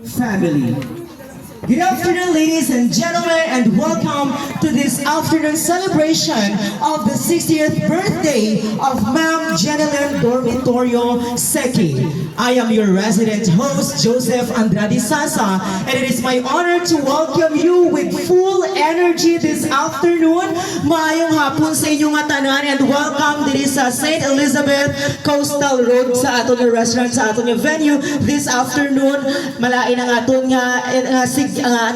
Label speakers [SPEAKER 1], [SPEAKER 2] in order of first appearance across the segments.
[SPEAKER 1] Family. Good afternoon, ladies and gentlemen, and welcome to this afternoon celebration of the 60th birthday of Ma'am Jeneline Dormitorio Seki. I am your resident host, Joseph Andrade Sasa, and it is my honor to welcome you with full energy this afternoon. Maayong hapon sa inyong tanan, and welcome diri sa St. Elizabeth Coastal Road sa aton nga restaurant, sa aton nga venue this afternoon. Malain ang aton nga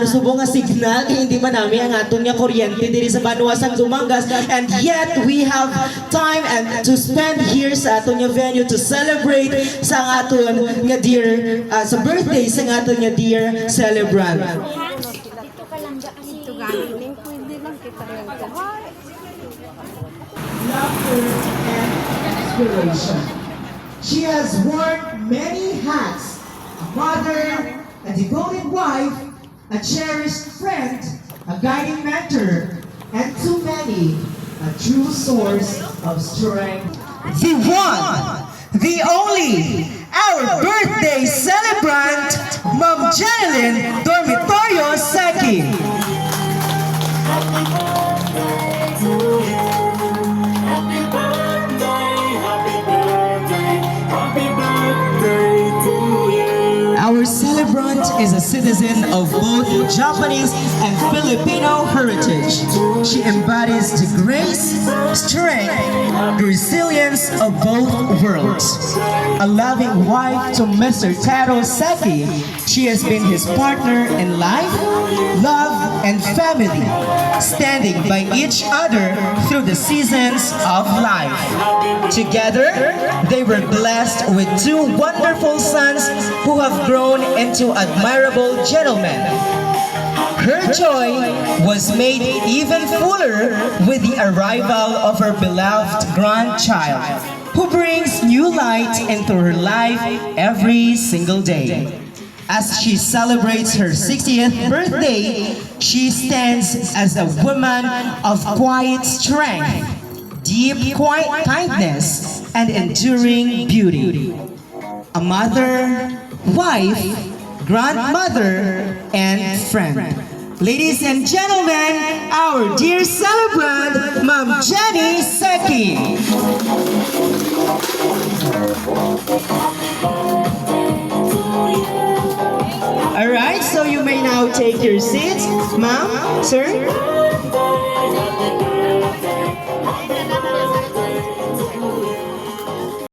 [SPEAKER 1] subong nga signal kay hindi man nami ang aton nga kuryente diri sa Banuasan, Dumangas, and yet we have time and to spend here sa aton nga venue to celebrate sa aton nga dear sa birthday sa aton nga dear celebrant.
[SPEAKER 2] Dito ka lang dito galing pwede lang kita lang kaway.
[SPEAKER 1] Laughter and inspiration. She has worn many hats: a mother, a devoted wife, a cherished friend, a guiding mentor, and to many, a true source of strength. The one, the only, our birthday celebrant, Ma'am Jeneline Dormitorio Seki.
[SPEAKER 3] Happy birthday to you. Happy birthday, happy birthday, happy birthday to you.
[SPEAKER 1] Our celebrant is a citizen of both Japanese and Filipino heritage. She embodies the grace, strength, the resilience of both worlds. A loving wife to Mr. Taro Seki, she has been his partner in life, love, and family, standing by each other through the seasons of life. Together, they were blessed with two wonderful sons who have grown into admirable gentlemen. Her joy was made even fuller with the arrival of her beloved grandchild, who brings new light into her life every single day. As she celebrates her 60th birthday, she stands as a woman of quiet strength, deep kindness, and enduring beauty. A mother, wife, grandmother, and friend. Ladies and gentlemen, our dear celebrant, Ma'am Jenny Seki. Alright, so you may now take your seats. Ma'am, sir.
[SPEAKER 3] Happy